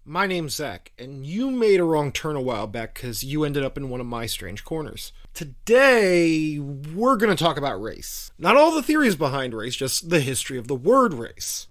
My name's Zach, and you made a wrong turn a while back because you ended up in one of my strange corners. Today, we're going to talk about race. Not all the theories behind race, just the history of the word race.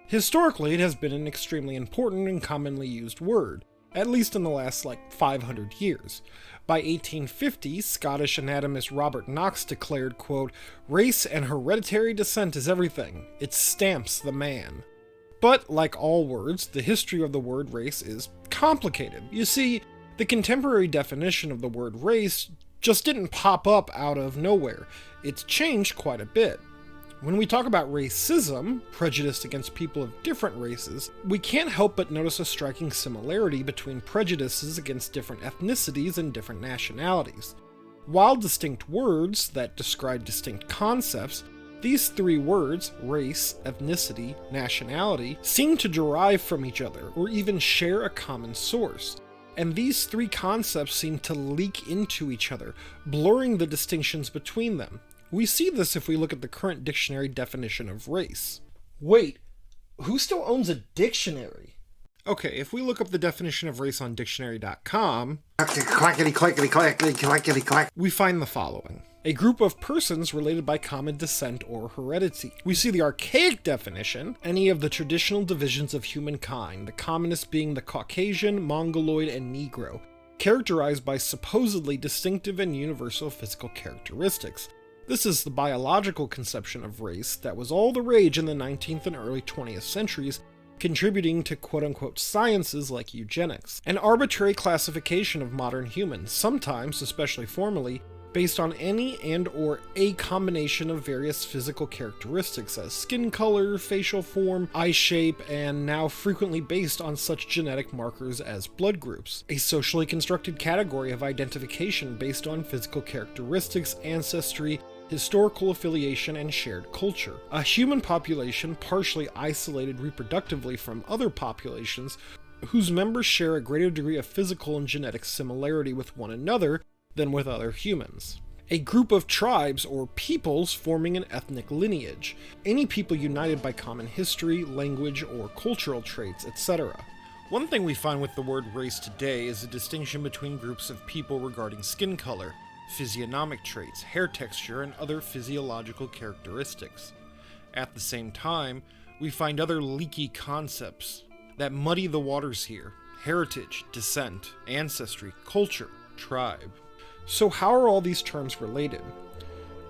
Historically, it has been an extremely important and commonly used word, at least in the last, 500 years. By 1850, Scottish anatomist Robert Knox declared, quote, "Race and hereditary descent is everything. It stamps the man." But, like all words, the history of the word race is complicated. You see, the contemporary definition of the word race just didn't pop up out of nowhere. It's changed quite a bit. When we talk about racism, prejudice against people of different races, we can't help but notice a striking similarity between prejudices against different ethnicities and different nationalities. While distinct words that describe distinct concepts, these three words, race, ethnicity, nationality, seem to derive from each other or even share a common source. And these three concepts seem to leak into each other, blurring the distinctions between them. We see this if we look at the current dictionary definition of race. Wait, who still owns a dictionary? Okay, if we look up the definition of race on dictionary.com, we find the following. A group of persons related by common descent or heredity. We see the archaic definition, any of the traditional divisions of humankind, the commonest being the Caucasian, Mongoloid, and Negro, characterized by supposedly distinctive and universal physical characteristics. This is the biological conception of race that was all the rage in the 19th and early 20th centuries, contributing to quote-unquote sciences like eugenics. An arbitrary classification of modern humans, sometimes, especially formally, based on any and or a combination of various physical characteristics as skin color, facial form, eye shape, and now frequently based on such genetic markers as blood groups. A socially constructed category of identification based on physical characteristics, ancestry, historical affiliation, and shared culture. A human population partially isolated reproductively from other populations whose members share a greater degree of physical and genetic similarity with one another than with other humans. A group of tribes or peoples forming an ethnic lineage. Any people united by common history, language, or cultural traits, etc. One thing we find with the word race today is a distinction between groups of people regarding skin color, physiognomic traits, hair texture, and other physiological characteristics. At the same time, we find other leaky concepts that muddy the waters here: heritage, descent, ancestry, culture, tribe. So how are all these terms related?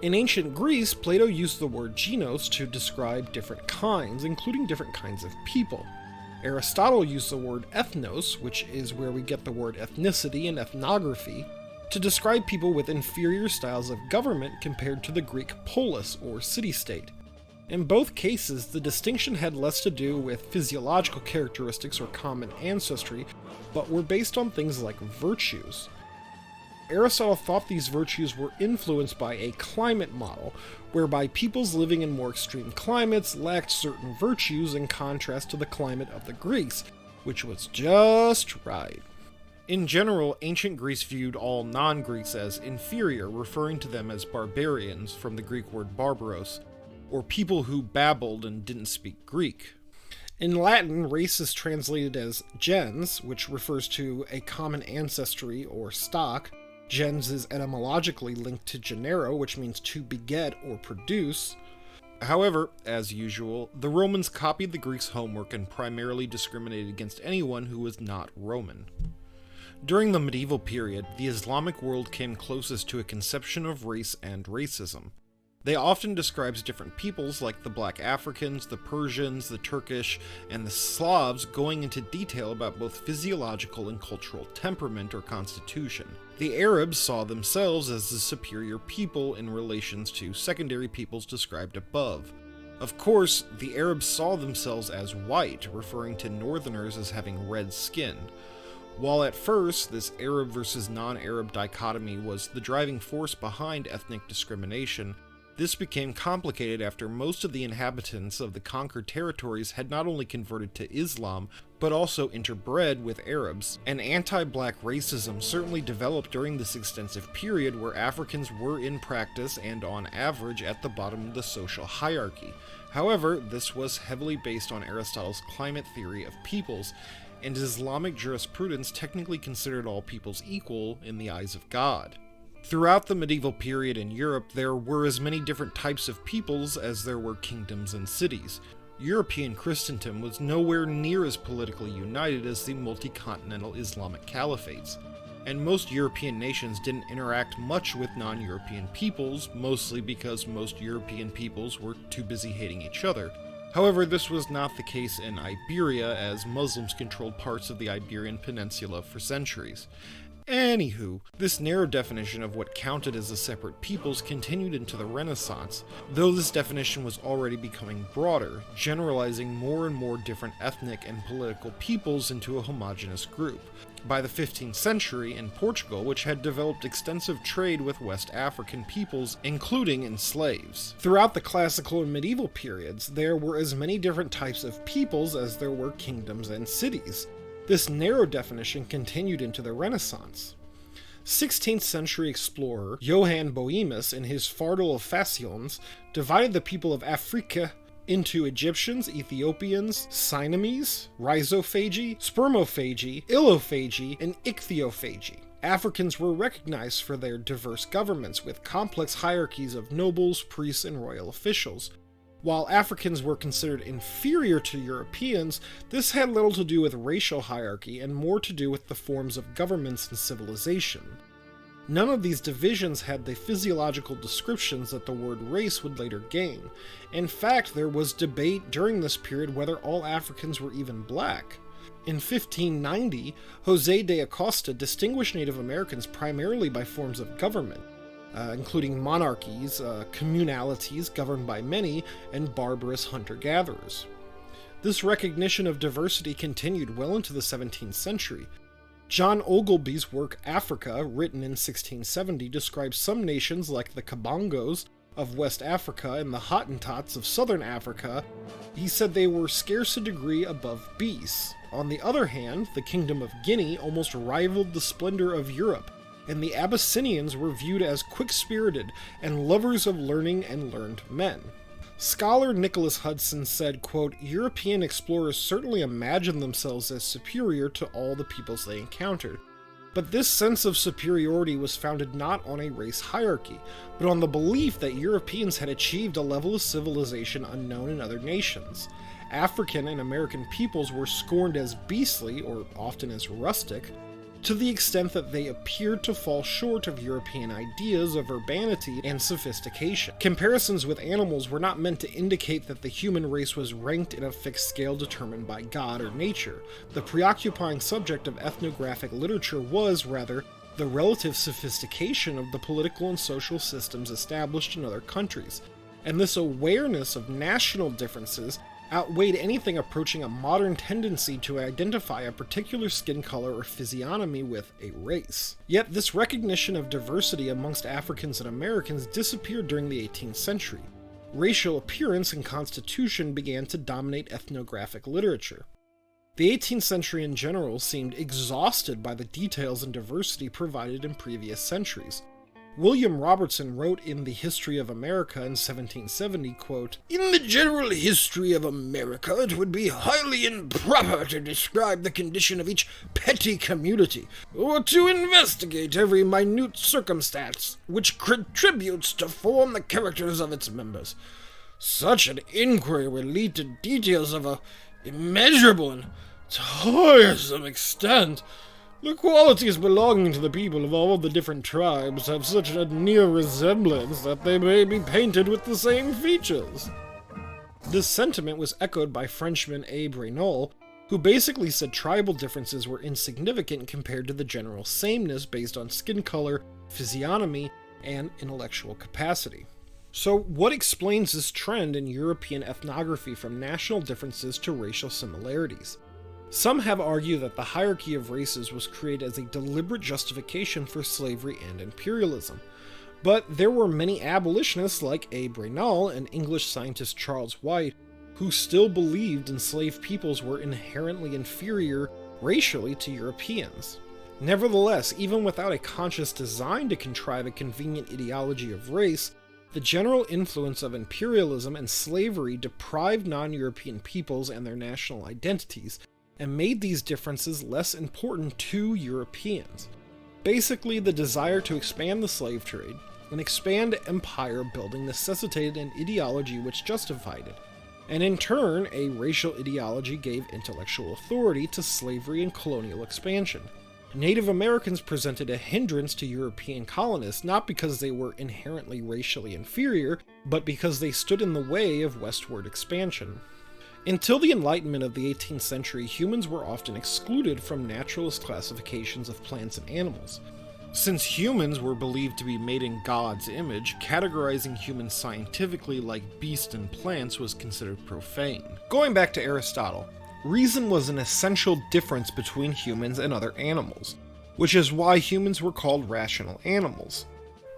In ancient Greece, Plato used the word genos to describe different kinds, including different kinds of people. Aristotle used the word ethnos, which is where we get the word ethnicity and ethnography, to describe people with inferior styles of government compared to the Greek polis, or city-state. In both cases, the distinction had less to do with physiological characteristics or common ancestry, but were based on things like virtues. Aristotle thought these virtues were influenced by a climate model, whereby peoples living in more extreme climates lacked certain virtues in contrast to the climate of the Greeks, which was just right. In general, ancient Greece viewed all non-Greeks as inferior, referring to them as barbarians, from the Greek word barbaros, or people who babbled and didn't speak Greek. In Latin, race is translated as gens, which refers to a common ancestry or stock. Gens is etymologically linked to genero, which means to beget or produce. However, as usual, the Romans copied the Greeks' homework and primarily discriminated against anyone who was not Roman. During the medieval period, the Islamic world came closest to a conception of race and racism. They often describes different peoples like the Black Africans, the Persians, the Turkish, and the Slavs, going into detail about both physiological and cultural temperament or constitution. The Arabs saw themselves as the superior people in relations to secondary peoples described above. Of course, the Arabs saw themselves as white, referring to northerners as having red skin. While at first, this Arab versus non-Arab dichotomy was the driving force behind ethnic discrimination, This became complicated after most of the inhabitants of the conquered territories had not only converted to Islam, but also interbred with Arabs, and anti-black racism certainly developed during this extensive period where Africans were in practice and on average at the bottom of the social hierarchy. However, this was heavily based on Aristotle's climate theory of peoples, and Islamic jurisprudence technically considered all peoples equal in the eyes of God. Throughout the medieval period in Europe, there were as many different types of peoples as there were kingdoms and cities. European Christendom was nowhere near as politically united as the multi-continental Islamic caliphates, and most European nations didn't interact much with non-European peoples, mostly because most European peoples were too busy hating each other. However, this was not the case in Iberia, as Muslims controlled parts of the Iberian Peninsula for centuries. Anywho, this narrow definition of what counted as the separate peoples continued into the Renaissance, though this definition was already becoming broader, generalizing more and more different ethnic and political peoples into a homogeneous group. By the 15th century, in Portugal, which had developed extensive trade with West African peoples, including in slaves. Throughout the classical and medieval periods, there were as many different types of peoples as there were kingdoms and cities. This narrow definition continued into the Renaissance. 16th century explorer Johann Bohemus, in his Fardel of Fascions, divided the people of Africa into Egyptians, Ethiopians, Siamese, Rhizophagy, Spermophagy, Illophagy, and Ichthyophagy. Africans were recognized for their diverse governments with complex hierarchies of nobles, priests, and royal officials. While Africans were considered inferior to Europeans, this had little to do with racial hierarchy and more to do with the forms of governments and civilization. None of these divisions had the physiological descriptions that the word race would later gain. In fact, there was debate during this period whether all Africans were even black. In 1590, José de Acosta distinguished Native Americans primarily by forms of government, including monarchies, communalities governed by many, and barbarous hunter-gatherers. This recognition of diversity continued well into the 17th century. John Ogilby's work Africa, written in 1670, describes some nations like the Kabongos of West Africa and the Hottentots of Southern Africa. He said they were scarce a degree above beasts. On the other hand, the Kingdom of Guinea almost rivaled the splendor of Europe, and the Abyssinians were viewed as quick-spirited and lovers of learning and learned men. Scholar Nicholas Hudson said, quote, "European explorers certainly imagined themselves as superior to all the peoples they encountered, but this sense of superiority was founded not on a race hierarchy, but on the belief that Europeans had achieved a level of civilization unknown in other nations. African and American peoples were scorned as beastly, or often as rustic, to the extent that they appeared to fall short of European ideas of urbanity and sophistication. Comparisons with animals were not meant to indicate that the human race was ranked in a fixed scale determined by God or nature. The preoccupying subject of ethnographic literature was, rather, the relative sophistication of the political and social systems established in other countries, and this awareness of national differences outweighed anything approaching a modern tendency to identify a particular skin color or physiognomy with a race. Yet this recognition of diversity amongst Africans and Americans disappeared during the 18th century. Racial appearance and constitution began to dominate ethnographic literature. The 18th century in general seemed exhausted by the details and diversity provided in previous centuries. William Robertson wrote in The History of America in 1770, quote, "In the general history of America, it would be highly improper to describe the condition of each petty community, or to investigate every minute circumstance which contributes to form the characters of its members. Such an inquiry would lead to details of a immeasurable and tiresome extent. The qualities belonging to the people of all the different tribes have such a near resemblance that they may be painted with the same features." This sentiment was echoed by Frenchman Abe Reynaud, who basically said tribal differences were insignificant compared to the general sameness based on skin color, physiognomy, and intellectual capacity. So, what explains this trend in European ethnography from national differences to racial similarities? Some have argued that the hierarchy of races was created as a deliberate justification for slavery and imperialism. But there were many abolitionists like Abe Raynal and English scientist Charles White who still believed enslaved peoples were inherently inferior racially to Europeans. Nevertheless, even without a conscious design to contrive a convenient ideology of race, the general influence of imperialism and slavery deprived non-European peoples and their national identities, and made these differences less important to Europeans. Basically, the desire to expand the slave trade and expand empire building necessitated an ideology which justified it, and in turn, a racial ideology gave intellectual authority to slavery and colonial expansion. Native Americans presented a hindrance to European colonists not because they were inherently racially inferior, but because they stood in the way of westward expansion. Until the Enlightenment of the 18th century, humans were often excluded from naturalist classifications of plants and animals. Since humans were believed to be made in God's image, categorizing humans scientifically like beasts and plants was considered profane. Going back to Aristotle, reason was an essential difference between humans and other animals, which is why humans were called rational animals.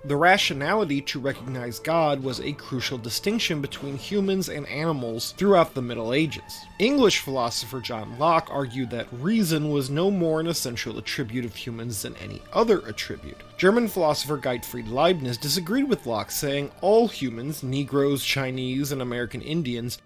The rationality to recognize God was a crucial distinction between humans and animals throughout the Middle Ages. English philosopher John Locke argued that reason was no more an essential attribute of humans than any other attribute. German philosopher Gottfried Leibniz disagreed with Locke, saying all humans, Negroes, Chinese, and American Indians,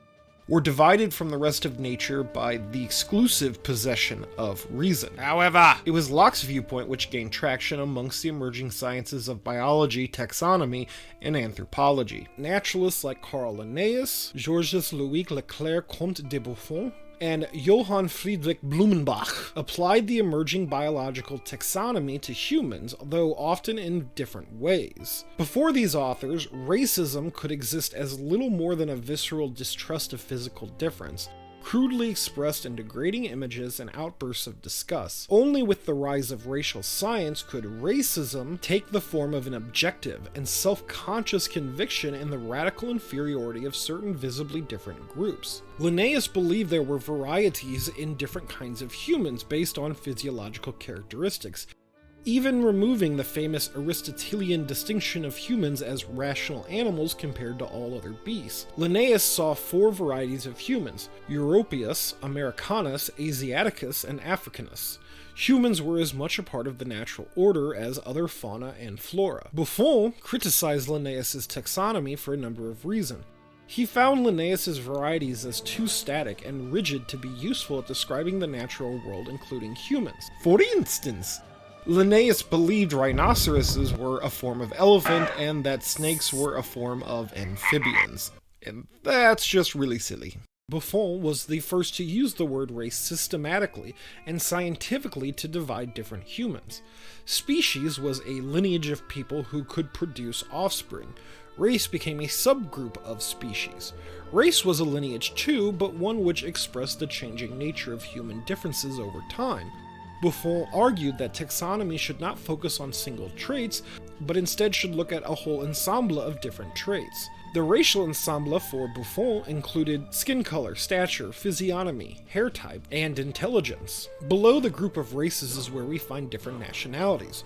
were divided from the rest of nature by the exclusive possession of reason. However, it was Locke's viewpoint which gained traction amongst the emerging sciences of biology, taxonomy, and anthropology. Naturalists like Carl Linnaeus, Georges Louis Leclerc Comte de Buffon, and Johann Friedrich Blumenbach applied the emerging biological taxonomy to humans, though often in different ways. Before these authors, racism could exist as little more than a visceral distrust of physical difference, crudely expressed in degrading images and outbursts of disgust. Only with the rise of racial science could racism take the form of an objective and self-conscious conviction in the radical inferiority of certain visibly different groups. Linnaeus believed there were varieties in different kinds of humans based on physiological characteristics, even removing the famous Aristotelian distinction of humans as rational animals compared to all other beasts. Linnaeus saw 4 varieties of humans: Europaeus, Americanus, Asiaticus, and Africanus. Humans were as much a part of the natural order as other fauna and flora. Buffon criticized Linnaeus' taxonomy for a number of reasons. He found Linnaeus' varieties as too static and rigid to be useful at describing the natural world, including humans. For instance, Linnaeus believed rhinoceroses were a form of elephant and that snakes were a form of amphibians. And that's just really silly. Buffon was the first to use the word race systematically and scientifically to divide different humans. Species was a lineage of people who could produce offspring. Race became a subgroup of species. Race was a lineage too, but one which expressed the changing nature of human differences over time. Buffon argued that taxonomy should not focus on single traits, but instead should look at a whole ensemble of different traits. The racial ensemble for Buffon included skin color, stature, physiognomy, hair type, and intelligence. Below the group of races is where we find different nationalities.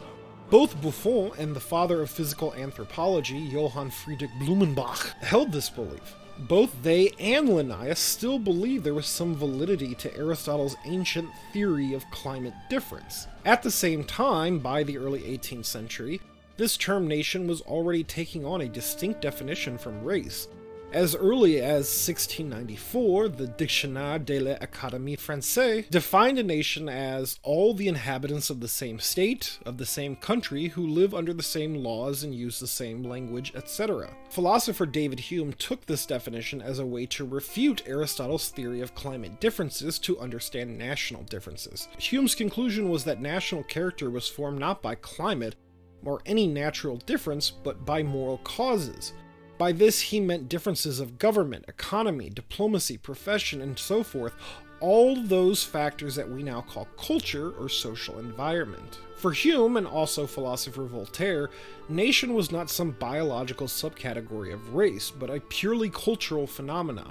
Both Buffon and the father of physical anthropology, Johann Friedrich Blumenbach, held this belief. Both they and Linnaeus still believed there was some validity to Aristotle's ancient theory of climate difference. At the same time, by the early 18th century, this term nation was already taking on a distinct definition from race. As early as 1694, the Dictionnaire de l'Académie Française defined a nation as all the inhabitants of the same state, of the same country, who live under the same laws and use the same language, etc. Philosopher David Hume took this definition as a way to refute Aristotle's theory of climate differences to understand national differences. Hume's conclusion was that national character was formed not by climate or any natural difference, but by moral causes. By this, he meant differences of government, economy, diplomacy, profession, and so forth, all those factors that we now call culture or social environment. For Hume, and also philosopher Voltaire, nation was not some biological subcategory of race, but a purely cultural phenomena.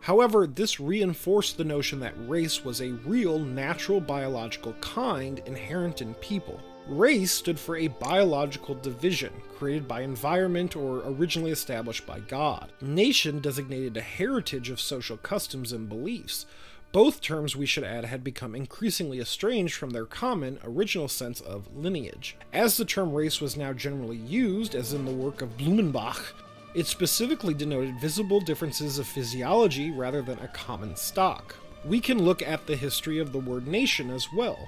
However, this reinforced the notion that race was a real, natural biological kind inherent in people. Race stood for a biological division, created by environment or originally established by God. Nation designated a heritage of social customs and beliefs. Both terms, we should add, had become increasingly estranged from their common, original sense of lineage. As the term race was now generally used, as in the work of Blumenbach, it specifically denoted visible differences of physiology rather than a common stock. We can look at the history of the word nation as well.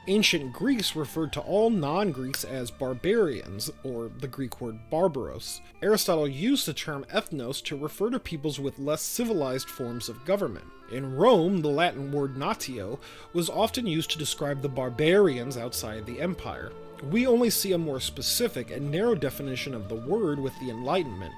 Ancient Greeks referred to all non-Greeks as barbarians, or the Greek word barbaros. Aristotle used the term ethnos to refer to peoples with less civilized forms of government. In Rome, the Latin word natio was often used to describe the barbarians outside the empire. We only see a more specific and narrow definition of the word with the Enlightenment.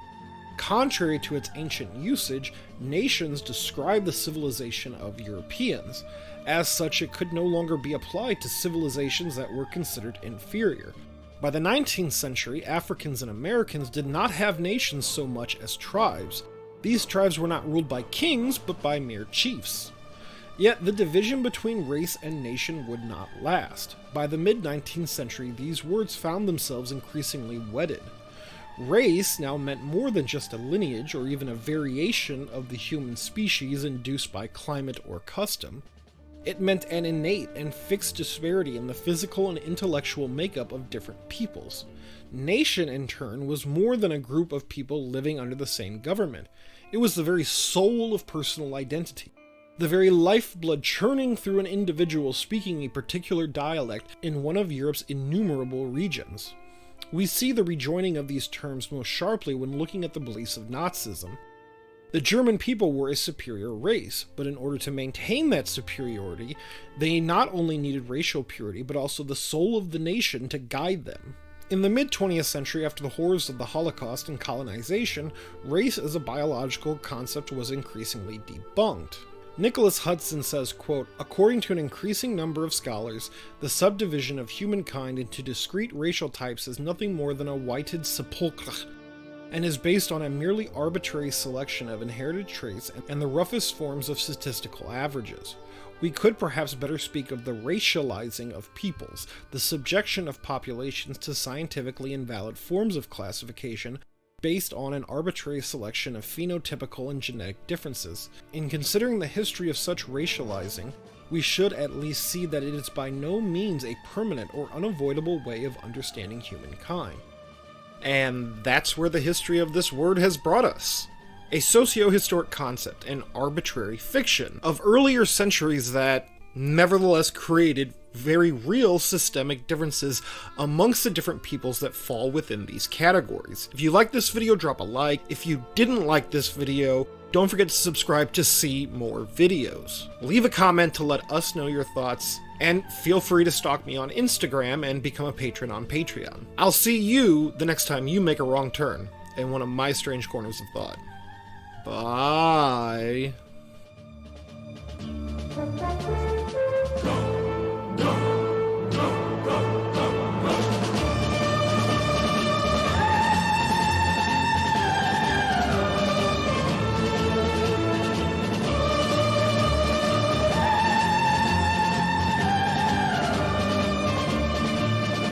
Contrary to its ancient usage, nations describe the civilization of Europeans. As such, it could no longer be applied to civilizations that were considered inferior. By the 19th century, Africans and Americans did not have nations so much as tribes. These tribes were not ruled by kings, but by mere chiefs. Yet the division between race and nation would not last. By the mid-19th century, these words found themselves increasingly wedded. Race now meant more than just a lineage or even a variation of the human species induced by climate or custom. It meant an innate and fixed disparity in the physical and intellectual makeup of different peoples. Nation, in turn, was more than a group of people living under the same government. It was the very soul of personal identity, the very lifeblood churning through an individual speaking a particular dialect in one of Europe's innumerable regions. We see the rejoining of these terms most sharply when looking at the beliefs of Nazism. The German people were a superior race, but in order to maintain that superiority, they not only needed racial purity, but also the soul of the nation to guide them. In the mid-20th century, after the horrors of the Holocaust and colonization, race as a biological concept was increasingly debunked. Nicholas Hudson says, quote, "According to an increasing number of scholars, the subdivision of humankind into discrete racial types is nothing more than a whited sepulchre, and is based on a merely arbitrary selection of inherited traits and the roughest forms of statistical averages. We could perhaps better speak of the racializing of peoples, the subjection of populations to scientifically invalid forms of classification based on an arbitrary selection of phenotypical and genetic differences. In considering the history of such racializing, we should at least see that it is by no means a permanent or unavoidable way of understanding humankind." And that's where the history of this word has brought us. A socio-historic concept, an arbitrary fiction of earlier centuries that nevertheless created very real systemic differences amongst the different peoples that fall within these categories. If you liked this video, drop a like. If you didn't like this video, don't forget to subscribe to see more videos. Leave a comment to let us know your thoughts, and feel free to stalk me on Instagram and become a patron on Patreon. I'll see you the next time you make a wrong turn in one of my strange corners of thought. Bye.